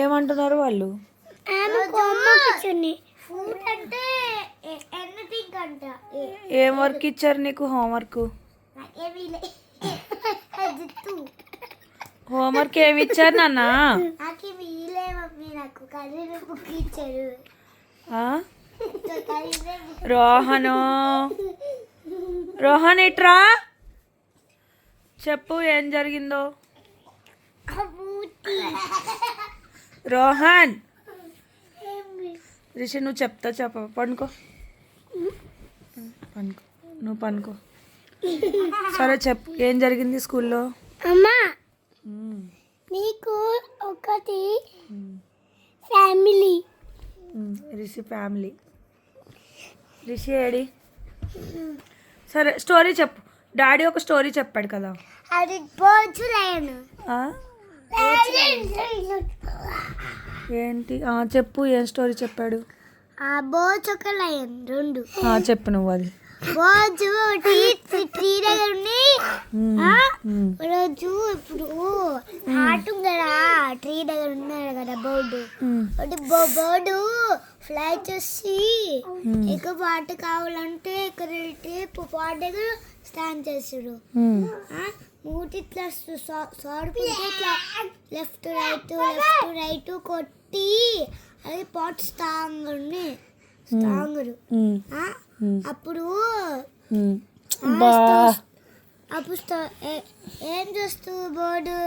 ఏమంటున్నారు వాళ్ళు? ఏం వర్క్ ఇచ్చారు నీకు? హోంవర్క్ హోంవర్క్ ఏమి ఇచ్చారు నాన్న? రోహన్ ఇట్రా, చెప్పు ఏం జరిగిందో. రోహన్ రిషి నువ్వు చెప్ప పనుకో నువ్వు పనుకో. సరే చెప్పు ఏం జరిగింది స్కూల్లో. అమ్మా నీకు ఒకటి ఫ్యామిలీ. రిషి ఏడి? సరే స్టోరీ చెప్పు. డాడీ ఒక స్టోరీ చెప్పాడు కదా. అది ఏంటి చెప్పు, ఏం స్టోరీ చెప్పాడు? బోచ్ ఒక లయన్ రెండు. చెప్పు నువ్వు. అది బోచ్ ట్రీ దగ్గర ఉండి రోజు ఇప్పుడు ఆటు కదా ట్రీ దగ్గర ఉన్నాడు కదా బోర్డు. బోర్డు ఫ్లై చేసి ఎక్కువ పాట కావాలంటే ఇక్కడ పాట దగ్గర స్టాండ్ చేసాడు. మూటి ఇట్లా సోడుకుంటే ఇట్లా లెఫ్ట్ రైట్ కొట్టి అది పాట్ స్ట్రాంగ్ అప్పుడు ఏం చేస్తూ బోర్డు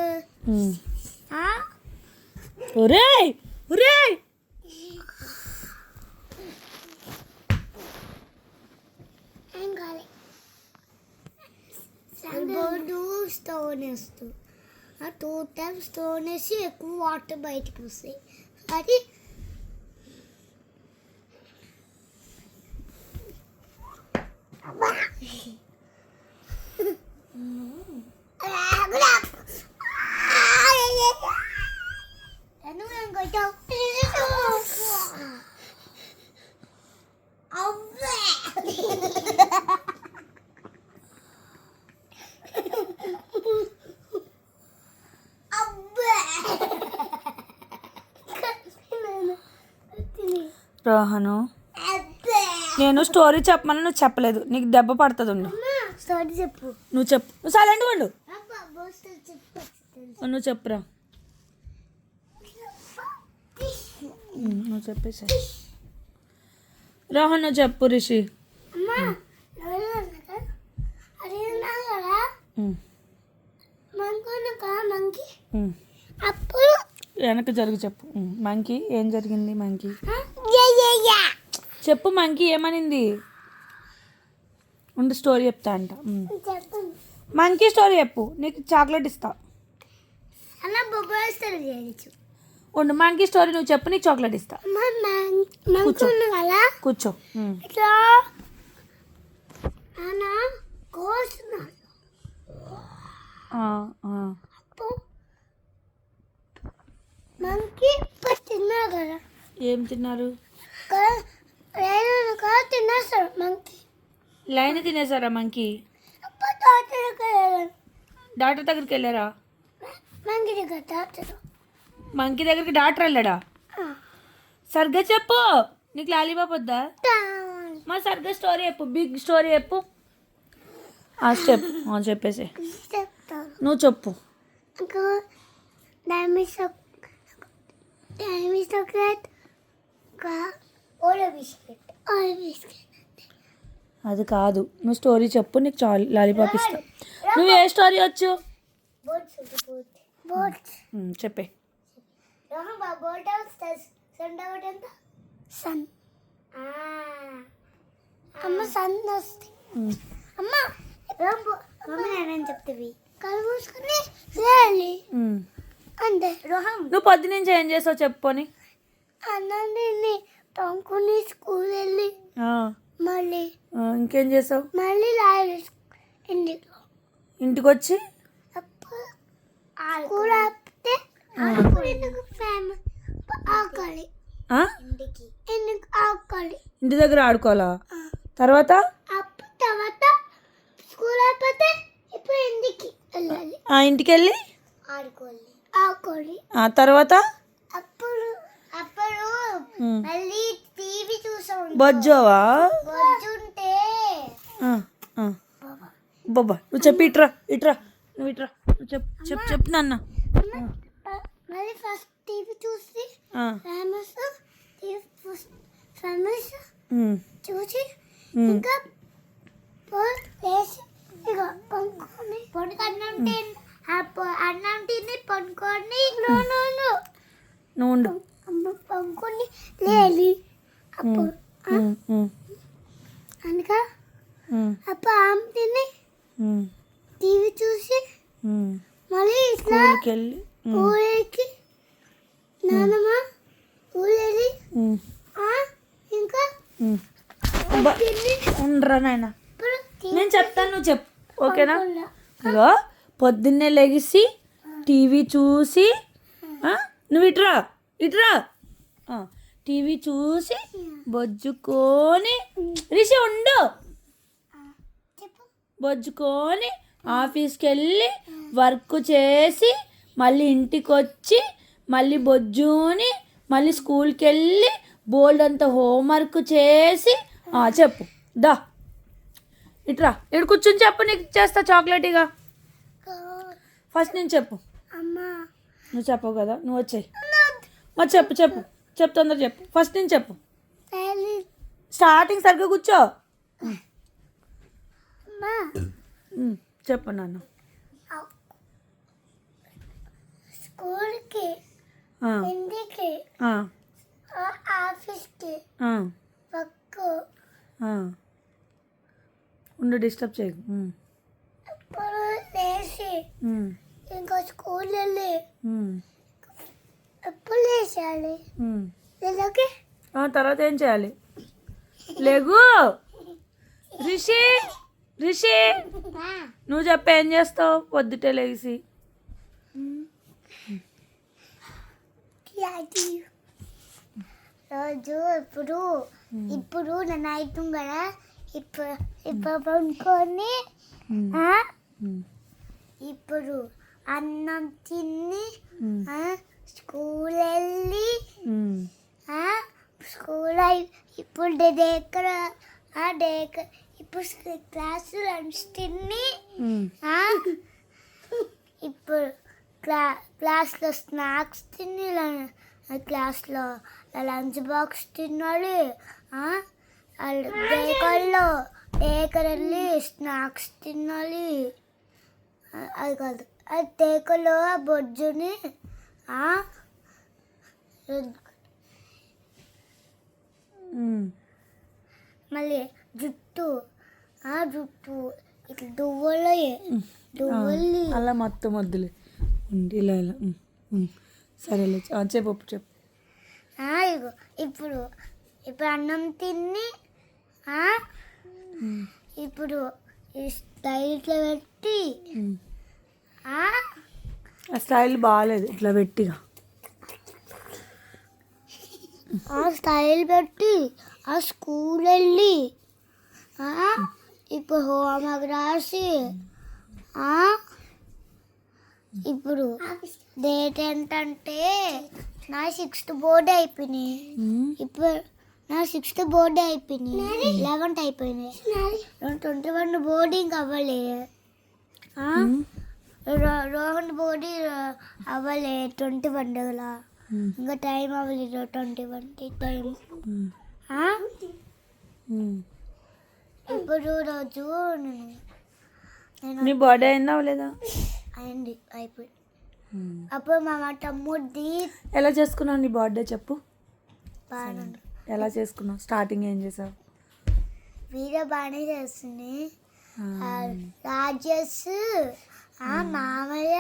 బోర్డు స్టోన్ వేస్తూ 2 times స్టోన్ వేసి ఎక్కువ వాటర్ బయటకు వస్తాయి. అది రోహను నేను స్టోరీ చెప్పమని నువ్వు చెప్పలేదు. నీకు దెబ్బ పడుతుంది. స్టోరీ చెప్పు. నువ్వు చెప్పు. నువ్వు సైలెంట్గా ఉండు. నువ్వు చెప్పురా. నువ్వు చెప్పేసి రోహన్ నువ్వు చెప్పు. రిషి వెనక జరిగి చెప్పు. మంకీ ఏం జరిగింది? మంకీ చెప్పు. మంకీ ఏమనింది? ఉండి స్టోరీ చెప్తా అంట. మంకీ స్టోరీ చెప్పు, నీకు చాక్లెట్ ఇస్తా. ఉండు మంకీ స్టోరీ నువ్వు చెప్పు, నీకు చాక్లెట్ ఇస్తా. కూర్చో. ఏం తిన్నారు? Line తినేసారా monkey? డాక్టర్ దగ్గరికి వెళ్ళారా? మంకీ దగ్గరికి డాక్టర్ వెళ్ళాడా? సరిగ్గా చెప్పు. నీకు లాలీపాప్ వద్దా? మా సరిగ్గా స్టోరీ చెప్పు. బిగ్ స్టోరీ చెప్పు. చెప్పేసి నువ్వు చెప్పు. అది కాదు, నువ్వు స్టోరీ చెప్పు. నీకు లాలీపాప్ ఇస్తా. నువ్వు ఏ స్టోరీ వచ్చు చెప్పే. నువ్వు పొద్దునుంచి ఏం చేసావు చెప్పుకొని. టంకుని స్కూల్ వెళ్ళి మళ్ళీ ఇంకేం చేసావు? మళ్ళీ ఇంటికి వచ్చి ఇంటి దగ్గర ఆడుకోవాలా? తర్వాత స్కూల్ అయిపోతే ఇప్పుడు ఇంటికి వెళ్ళాలి. ఇంటికి వెళ్ళి ఆడుకోవాలి. తర్వాత అప్పుడు అప్పుడు మళ్ళీ టీవీ చూసాం. బొజ్జోవా బొజ్జుంటే బాబా నువ్వు చెప్పి ఇట్రా నువ్వు ఇట్రా చెప్పు నాన్న. మళ్ళీ ఫస్ట్ టీవీ చూసి ఫేమస్ ఫేమస్ చూసి ఇంకా లేచి ఇక పనుకొని అన్నం తిని పనుకొని నువ్వు పనుకొని లేలి అప్పుడు అనగా అప్పుడు ఆమె తిని టీవీ చూసి మళ్ళీ ఇట్లా ఊరికి నాన్నమ్మ ఊరెళ్ళి ఇంకా ఉండరా నాయన నేను చెప్తాను నువ్వు చెప్పు ఓకేనా. ఇగో పొద్దున్నే లెగిసి టీవీ చూసి నువ్వు ఇట్రా టీవీ చూసి బొజ్జుకొని రిషి ఉండు బొజ్జుకొని ఆఫీస్కి వెళ్ళి వర్క్ చేసి మళ్ళీ ఇంటికి వచ్చి మళ్ళీ బొజ్జుని మళ్ళీ స్కూల్కి వెళ్ళి బోల్డ్ అంతా హోంవర్క్ చేసి చెప్పు దా ఇట్రా ఇక్కడ కూర్చొని చెప్పు నీకు చేస్తా చాక్లెట్. ఇక ఫస్ట్ నేను చెప్పు నువ్వు చెప్పవు కదా నువ్వు వచ్చాయి మరి చెప్పు తొందర చెప్పు ఫస్ట్ నేను చెప్పు స్టార్టింగ్ సరిగ్గా కూర్చో చెప్పు నాన్న. స్కూల్కి ఇంటికి ఆఫీస్కి పక్కు ఉండు డిస్టర్బ్ చేయకు. ఇప్పుడు లేచి ఇంకా స్కూల్ వెళ్ళి ఎప్పుడు లేచాలి లేకే తర్వాత ఏం చేయాలి లేగు రిషి నువ్వు చెప్ప ఏం చేస్తావు పొద్దుటే లేచి రోజు ఇప్పుడు నన్ను అవుతుంది కదా ఇప్పుడు పడుకొని ఇప్పుడు అన్నం తిని స్కూల్ వెళ్ళి స్కూల్ ఇప్పుడు దగ్గర ఇప్పుడు క్లాస్ లంచ్ తిని ఇప్పుడు క్లాస్లో స్నాక్స్ తిని క్లాస్లో లంచ్ బాక్స్ తినాలి. డేకర్ వెళ్ళి స్నాక్స్ తినాలి. అది కాదు అది టేకలో బొజ్జుని మళ్ళీ జుట్టు ఇట్లా దువ్వలి అలా మొత్తం వద్దులే ఉండి ఇలా సరేలే చెప్పు ఇప్పుడు అన్నం తిని ఇప్పుడు ఈ స్టైల్లో పెట్టి ఆ స్టైల్ బాగాలేదు ఇట్లా పెట్టిగా ఆ స్టైల్ పెట్టి ఆ స్కూల్ వెళ్ళి ఇప్పుడు హోంవర్క్ రాసి ఇప్పుడు డేట్ ఏంటంటే నా 6th బోర్డు అయిపోయినాయి. ఇప్పుడు నా 6th బోర్డు అయిపోయినాయి 11th అయిపోయినాయి 21 బోర్డింగ్ అవ్వలే. రోహన్ బోర్డు అవ్వలే 21 కదా ఇంకా టైం అవ్వలేదు 21 టైం. ఇప్పుడు రోజు నీ బర్త్డే అయిందా లేదా అయింది అయిపోయి అప్పుడు మా తమ్ముడిది. ఎలా చేసుకున్నావు నీ బర్త్డే చెప్పు. బాగా ఎలా చేసుకున్నావు స్టార్టింగ్ ఏం చేసావు. వీడియో బాగానే చేస్తుంది. రాజేష్ మామయ్య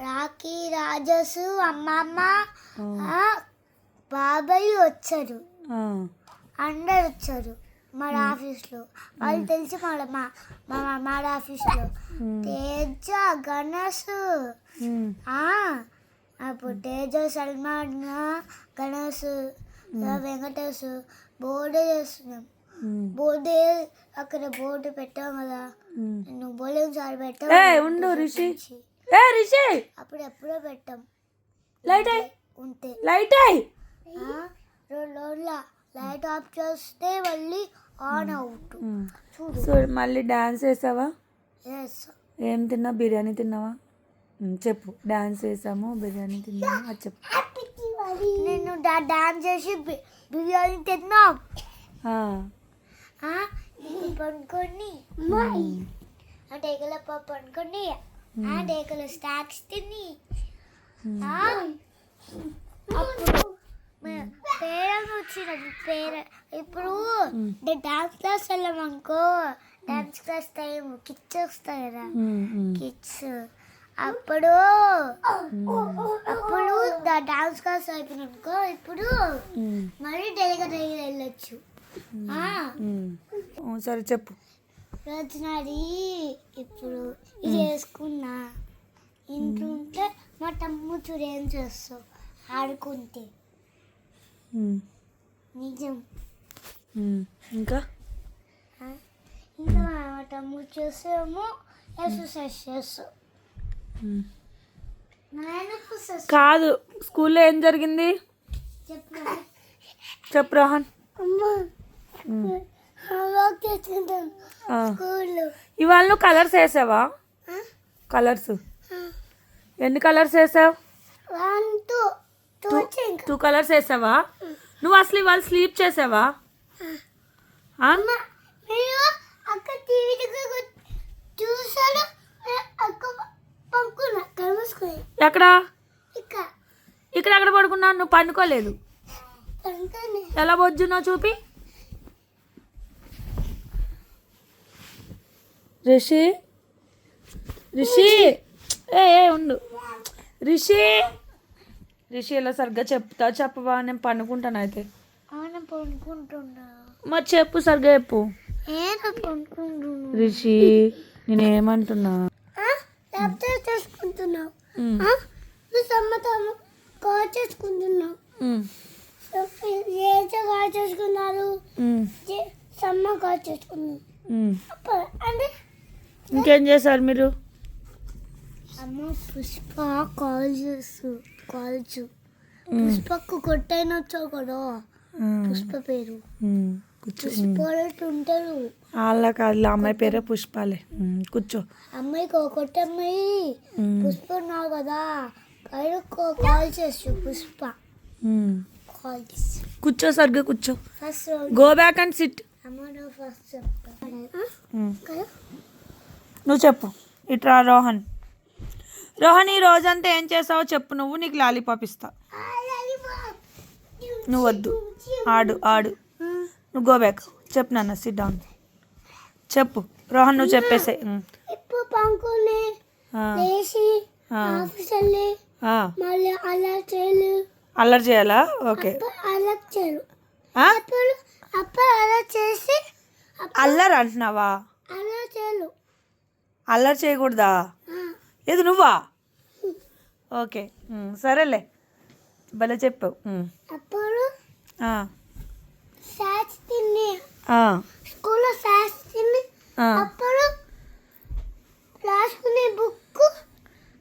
రాఖీ రాజేష్ అమ్మమ్మ బాబాయ్ వచ్చారు అందరు వచ్చారు మా ఆఫీస్లో. వాళ్ళు తెలిసి మా ఆఫీస్లో తేజ గణేష్ అప్పుడు తేజ సల్మాన్ గణేష్ వెంకటేష్ బోర్డు చేస్తున్నాం. బోర్డు అక్కడ బోర్డు పెట్టాం కదా నువ్వు బోలేం సార్ పెట్టావు. ఏ ఉండు రిషి, ఏ రిషి అప్పుడు ఎప్పుడో పెట్టాం. లైట్ అయ్యి, ఉంటే లైట్ అయ్యి. 2 రోజుల లైట్ ఆఫ్ చేస్తే మళ్ళీ ఆన్ అవుట్. చూడు చూడు మళ్ళీ డాన్స్ వేసావా? ఎస్. ఏం తిన్నావు? బిర్యానీ తిన్నావా? చెప్పు. డాన్స్ వేసాము, బిర్యానీ తిన్నాము, అది చెప్పు. నేను డాన్స్ చేసి బిర్యానీ తిన్నాం. పండుకొని ఆ డేగల పప్పు పండుకొని ఆ డేగల స్నాక్స్ తిని అప్పుడు పేరెంట్స్ వచ్చిన ఇప్పుడు డాన్స్ క్లాస్ వెళ్ళామనుకో, డాన్స్ క్లాస్ టైం కిడ్స్ వస్తాయి కదా, కిడ్స్ అప్పుడు డాన్స్ క్లాస్ అయిపోయినానుకో ఇప్పుడు మళ్ళీ డైగా వెళ్ళొచ్చు. సరే చెప్పు. రోజునాడి ఇప్పుడు ఇది వేసుకున్నా ఇంట్లో ఉంటే మా తమ్ముడు చూడు ఏం చేస్తావు ఆడుకుంటే. నిజం. ఇంకా ఇంకా మా తమ్ముడు చూసేమో ఎక్సర్సైజ్ చేస్తావు. కాదు, స్కూల్లో ఏం జరిగింది చెప్పు రోహన్. ఇవాళ నువ్వు కలర్స్ వేసావా? కలర్స్ ఎన్ని కలర్స్ వేసావు? 2 కలర్స్ వేసావా? నువ్వు అసలు ఇవాళ స్లీప్ చేసావా? అక్క టీవీ చూసాను. ఎక్కడ ఇక్కడ ఎక్కడ పడుకున్నావు? నువ్వు పండుకోలేదు. ఎలా బొజ్జున్నావు చూపి. రిషి రిషి ఏ ఉండు. రిషి రిషి ఎలా సరిగ్గా చెప్తావు చెప్పవా? నేను పండుకుంటాను అయితే. పండుకుంటున్నా. మరి చెప్పు, సరిగ్గా చెప్పు. పండుకుంటున్నా రిషి, నేనేమంటున్నా? చేసుకుంటున్నావు కాల్ చేసుకుంటున్నావు. కాల్ చేసుకున్నారు, సమ్మ కాల్ చేసుకున్నావు. అంటే ఇంకేం చేశారు మీరు? అమ్మ పుష్ప కాల్చు పుష్పకు కొట్టైనొచ్చావు కదా, పుష్ప పేరు పుష్ప ఉంటారు. వాళ్ళ కాదు, అమ్మాయి పేరే పుష్పాలే. కూర్చో. అమ్మాయికి ఒకటి అమ్మాయి పుష్ప ఉన్నావు కదా, కాల్ చేసు పుష్ప. కాల్ చేసు. కూర్చో, సరిగ్గా కూర్చో. First go back and SIT. అమ్మ ఫస్ట్ నువ్వు చెప్పు. ఇట్రా రోహన్. రోహన్, ఈ రోజంతా ఏం చేసావో చెప్పు నువ్వు. నీకు లాలీపాప్ ఇస్తా. నువ్వు వద్దు, ఆడు. నువ్వు గో బ్యాక్. చెప్పు నాన్న, సిట్ డౌన్. చెప్పు రోహన్, నువ్వు చెప్పేసాయి. ఇప్పుడు పండుకొని లేచి ఆఫీస్ వెళ్ళి మళ్ళీ అల్లరి చేయాలా? ఓకే. అల్లరి చేసి అల్లరి అంటున్నావా? అల్లరి చేయకూడదా? ఏది నువ్వా? ఓకే, సరేలే, భలే చెప్పావు. అప్పుడు సాస్ తిని స్కూల్లో సాస్ తిని అప్పుడు రాసుకునే బుక్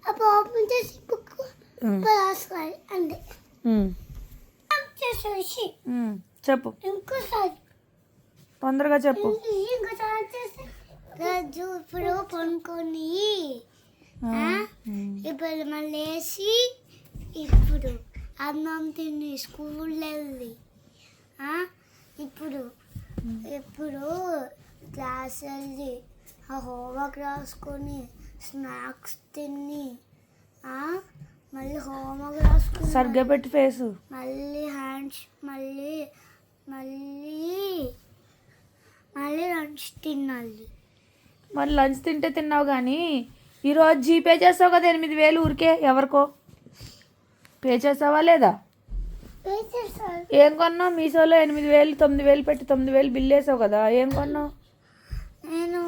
అప్పుడు ఓపెన్ చేసి బుక్ రాసుకోవాలి అంతే. చేసేసి చెప్పు, ఇంకోసారి తొందరగా చెప్పు. ఇంకోసారి చేసి రాజు ఇప్పుడు పనుకొని ఇప్పుడు మళ్ళీ వేసి ఇప్పుడు అన్నం తిని స్కూల్ వెళ్ళి ఇప్పుడు క్లాస్ వెళ్ళి ఆ హోంవర్క్ రాసుకొని స్నాక్స్ తిని మళ్ళీ హోంవర్క్ రాసుకుని సరిగ్గా పెట్టి ఫేసు. మళ్ళీ హ్యాండ్స్ మళ్ళీ లంచ్ తినాలి. మరి లంచ్ తిన్నావు కానీ ఈరోజు జీపే చేసావు కదా 8,000 ఊరికే ఎవరికో పే చేసావా లేదా? ఏం కొన్నావు? మీషోలో 8,000 9,000 పెట్టి 9,000 బిల్ వేసావు కదా, ఏం కొన్నావు? నేను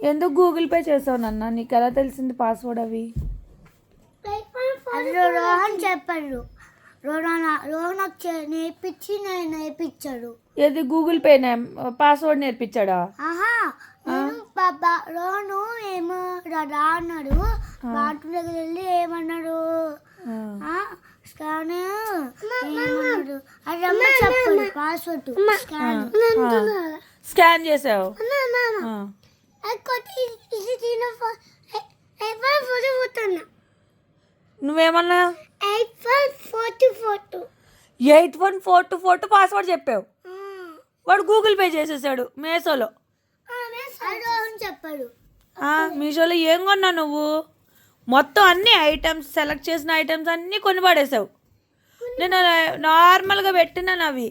ఎందుకు గూగుల్ పే చేసావు నాన్న? నీకు ఎలా తెలిసింది పాస్వర్డ్ అవి? అందులో రోహన్ చెప్పాడు రోహన్ నేర్పించి నేను నేర్పించాడు. ఏది గూగుల్ పే పాస్వర్డ్ నేర్పించాడా? ఆహా నేను రోహన్ ఏమో రా అన్నాడు. బాత్రూమ్ దగ్గర వెళ్ళి ఏమన్నాడు, స్కాన్ ఏమన్నాడు, అది అమ్మ చెప్పాడు పాస్వర్డ్. స్కాన్ చేసావు. నువ్వేమన్నా 8142 పాస్వర్డ్ చెప్పావు. వాడు గూగుల్ పే చేసేసాడు మీషోలో. చెప్పాడు. మీషోలో ఏం కొన్నావు నువ్వు? మొత్తం అన్ని ఐటమ్స్, సెలెక్ట్ చేసిన ఐటమ్స్ అన్నీ కొని పడేసావు. నేను నార్మల్గా పెట్టినాను అవి,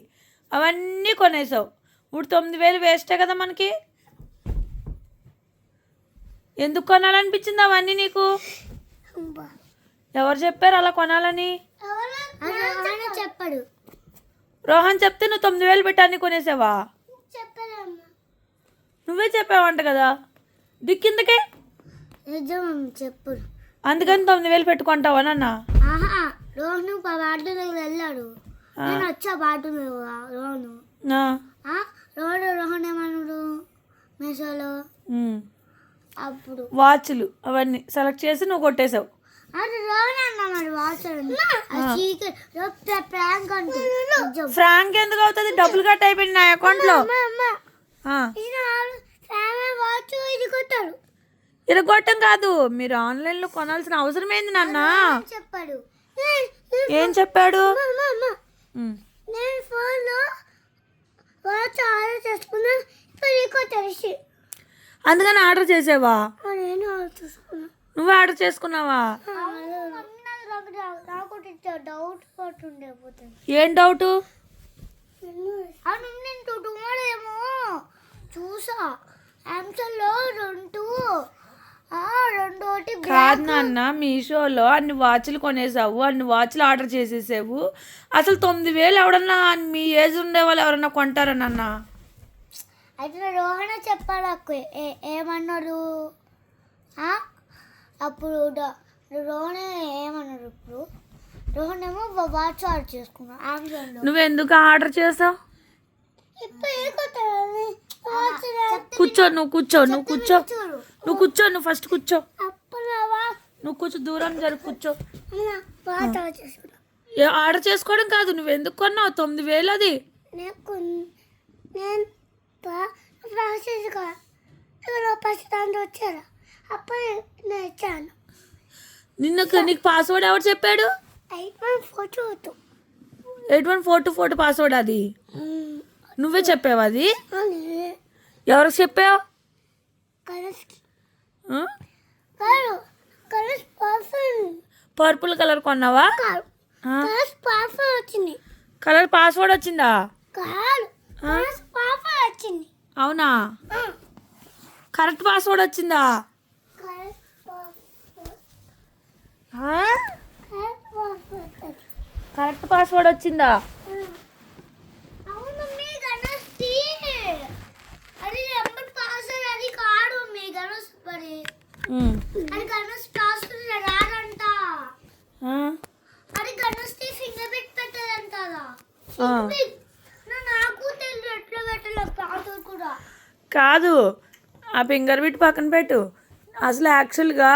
అవన్నీ కొనేసావు. ఇప్పుడు 9000 వేస్టే కదా మనకి. ఎందుకు కొనాలనిపించింది అవన్నీ నీకు? ఎవరు చెప్పారు అలా కొనాలని? చెప్పాడు. రోహన్ చెప్తే నువ్వు 9000 పెట్టి అన్ని కొనేసావా? నువ్వే చెప్పావంట కదా. దిక్కిందకే చెప్పాడు. అందుకని 9000 పెట్టుకుంటావా నాన్న? రోహన్ బాటు దగ్గర వెళ్ళాడు. నేను వచ్చా బాటు రోహన్ రోహన్ ఏమన్నాడు మీషోలో. అప్పుడు వాచ్లు అవన్నీ సెలెక్ట్ చేసి నువ్వు కొట్టేసావు. అది రోహన్ అన్నాడు వాచ్ ప్రాంక్ అంటే. ఫ్రాంక్ ఎందుకు అవుతుంది? డబ్బులు కట్ అయిపోయింది నా అకౌంట్లో. వాచ్ ఇది కొట్టాడు. ఇరగొట్టం కాదు, మీరు ఆన్లైన్లో కొనాల్సిన అవసరం ఏంది నాన్న? చెప్పాడు. ఏం చెప్పాడు? నేను ఫోన్లో వాచ్ ఆర్డర్ చేసుకున్నా, తెలిసి అందుకని ఆర్డర్ చేసావా? నేను ఆర్డర్ చేసుకున్నా. నువ్వు ఆర్డర్ చేసుకున్నావా? నాకు డౌట్ పట్టుండే. ఏం డౌట్? నేను టుమారేమో చూసా ఆన్సర్లో రెండు కాదు నాన్న, మీషోలో అన్ని వాచ్లు కొనేసావు, అన్ని వాచ్లు ఆర్డర్ చేసేసావు. అసలు 9000 ఎవడన్నా మీ ఏజ్ ఉండే వాళ్ళు ఎవరన్నా కొంటారా నాన్న? అయితే రోహన్ చెప్పాడు నాకు ఏమన్నాడు అప్పుడు. రోహన్ ఏమన్నాడు ఇప్పుడు? రోహన్ ఏమో వాచ్ ఆర్డర్ చేసుకున్నాను అమెజాన్లో. నువ్వెందుకు ఆర్డర్ చేసావు? కూర్చో, నువ్వు కూర్చో, నువ్వు కూర్చో, నువ్వు కూర్చో, నువ్వు ఫస్ట్ కూర్చో, నువ్వు కూర్చో, దూరం జరుగు, కూర్చో. ఆర్డర్ చేసుకోవడం కాదు, నువ్వు ఎందుకు కొన్నావు 9000 అది? వచ్చారా అప్పుడు నేను ఇచ్చాను. నీకు పాస్వర్డ్ ఎవరు చెప్పాడు? 8142 పాస్వర్డ్ అది నువ్వే చెప్పావు? అది ఎవరికి చెప్పావు? పర్పుల్ కలర్ కొన్నావా? వచ్చింది. కలర్ పాస్వర్డ్ వచ్చిందా? వచ్చింది. అవునా? కరెక్ట్ పాస్వర్డ్ వచ్చిందా? కరెక్ట్ పాస్వర్డ్ వచ్చిందా? కాదు, ఆ ఫింగర్ బిట్ పక్కన పెట్టు. అసలు యాక్చువల్గా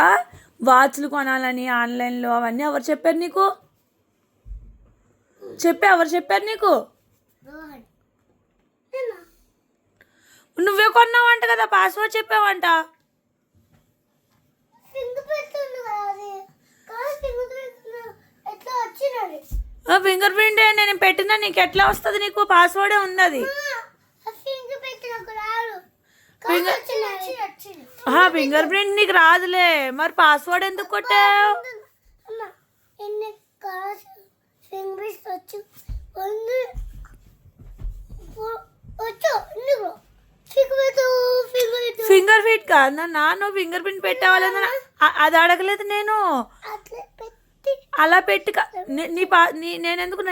వాచ్లు కొనాలని ఆన్లైన్లో అవన్నీ ఎవరు చెప్పారు నీకు? ఎవరు చెప్పారు నీకు? నువ్వే కొన్నావంట కదా, పాస్వర్డ్ చెప్పావంట. ఫింగర్ ప్రింట్ నేను పెట్టినా నీకు ఎట్లా వస్తుంది? నీకు పాస్వర్డే ఉంది అది. ఫింగర్ ప్రింట్ నీకు రాదులే, మరి పాస్వర్డ్ ఎందుకు కొట్టావు? ఫింగర్ ప్రింట్ కాదు నువ్వు ఫింగర్ ప్రింట్ పెట్టావాలని అది అడగలేదు నేను. అలా పెట్టి నేను ఎందుకు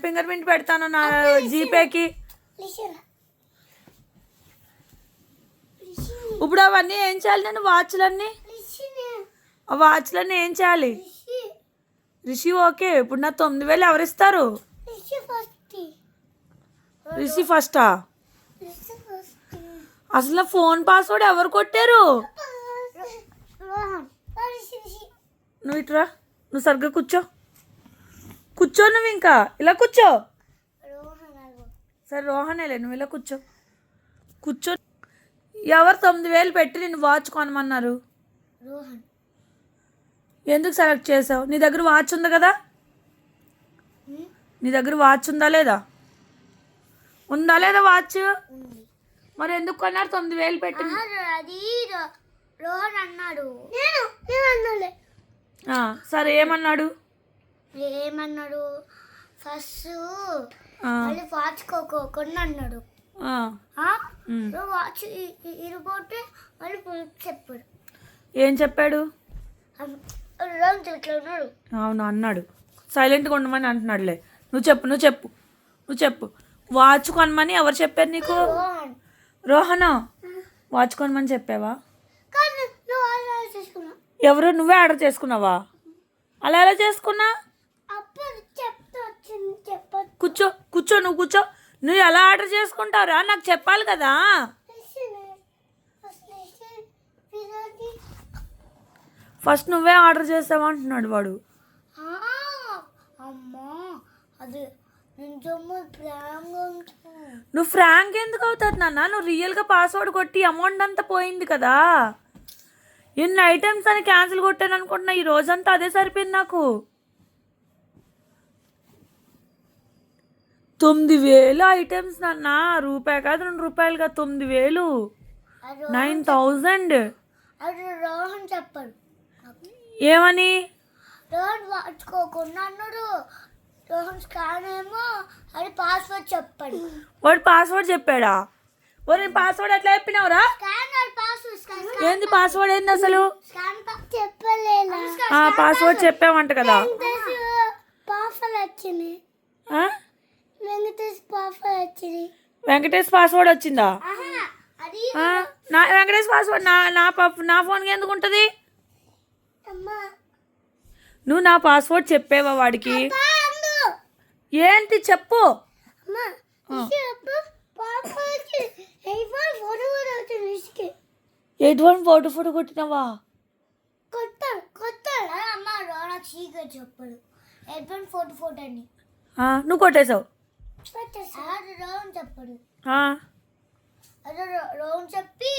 ఫింగర్ ప్రింట్ పెడతాను నా జీపేకి? ఇప్పుడు అవన్నీ ఏం చేయాలి? నేను వాచ్లన్నీ ఏం చేయాలి? రిషి ఓకే. ఇప్పుడు నా 9,000 ఎవరిస్తారు? రిషి ఫస్టా? అసలు నా ఫోన్ పాస్వర్డ్ ఎవరు కొట్టారు? నువ్వు ఇట్రా, నువ్వు సరిగ్గా కూర్చో. కూర్చో నువ్వు, ఇంకా ఇలా కూర్చో. సరే రోహనేలే, నువ్వు ఇలా కూర్చో. కూర్చో. ఎవరు 9,000 పెట్టి నేను వాచ్ కొనమన్నారు? ఎందుకు సెలెక్ట్ చేసావు? నీ దగ్గర వాచ్ ఉంది కదా? నీ దగ్గర వాచ్ ఉందా లేదా? ఉందా లేదా వాచ్? మరి ఎందుకు కొన్నారు 9,000 పెట్టి? అది రోహన్ అన్నాడు. సరే ఏమన్నాడు? ఏమన్నాడు? ఫస్ట్ మళ్ళీ వాచ్ కొన్న అన్నాడు. వాచ్ ఇరిపోతే మళ్ళీ చెప్పాడు. ఏం చెప్పాడు? అవును అన్నాడు. సైలెంట్గా ఉండమని అంటున్నాడులే. నువ్వు చెప్పు. వాచ్ కొనమని ఎవరు చెప్పారు నీకు? రోహనా, వాచ్ కొనమని చెప్పావా? ఎవరు? నువ్వే ఆర్డర్ చేసుకున్నావా? అలా ఎలా చేసుకున్నా? కూర్చో. నువ్వు ఎలా ఆర్డర్ చేసుకుంటావురా? నాకు చెప్పాలి కదా. ఫస్ట్ నువ్వే ఆర్డర్ చేసావా అంటున్నాడు వాడు. నువ్వు ఫ్రాంక్ ఎందుకు అవుతుంది నాన్న? నువ్వు రియల్గా పాస్వర్డ్ కొట్టి అమౌంట్ అంతా పోయింది కదా. ఎన్ని ఐటమ్స్ అని క్యాన్సిల్ కొట్టాను అనుకుంటున్నా. ఈ రోజంతా అదే సరిపోయింది నాకు. 9,000 ఐటమ్స్ నాన్న. రూపాయి కాదు, ₹2 కాదు, 9,000, 9,000. రోహన్ చెప్పాడు. ఏమని? రోహన్ వాడుకోకుండా అన్నాడు. రోహన్ స్కాన్ ఏమో అది పాస్వర్డ్ చెప్పాడు. వాడు పాస్వర్డ్ చెప్పాడా? నేను పాస్వర్డ్ ఎట్లా చెప్పినావురా? ఏంది పాస్వర్డ్? ఏంది అసలు? పాస్వర్డ్ చెప్పామంట కదా. వెంకటేష్ పాస్వర్డ్ వచ్చిందా? వెంకటేష్ పాస్వర్డ్ నా ఫోన్కి ఎందుకు ఉంటుంది? నువ్వు నా పాస్వర్డ్ చెప్పావా వాడికి? ఏంటి చెప్పు. ఫోటో కొట్టినావా? చెప్పాడు ఫోటో అని. నువ్వు కొట్టేశావు. చెప్పాడు. రోహన్ చెప్పి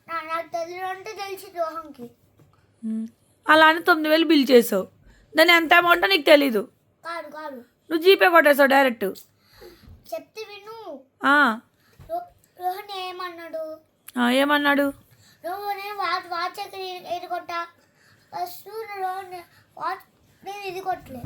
నాకు తెలియదు అంటే తెలిసి రోహన్కి. అలానే 9,000 బిల్ చేసావు. దాన్ని ఎంత అమౌంట్ నీకు తెలీదు. కాదు నువ్వు జీపే కొట్టేసావు డైరెక్ట్. చెప్తే విను. రోహన్ ఏమన్నాడు? రోహన్ వాచ్ ఇది కొట్టా. ఫస్ట్ రోహన్ వాచ్ నేను ఇది కొట్టలే.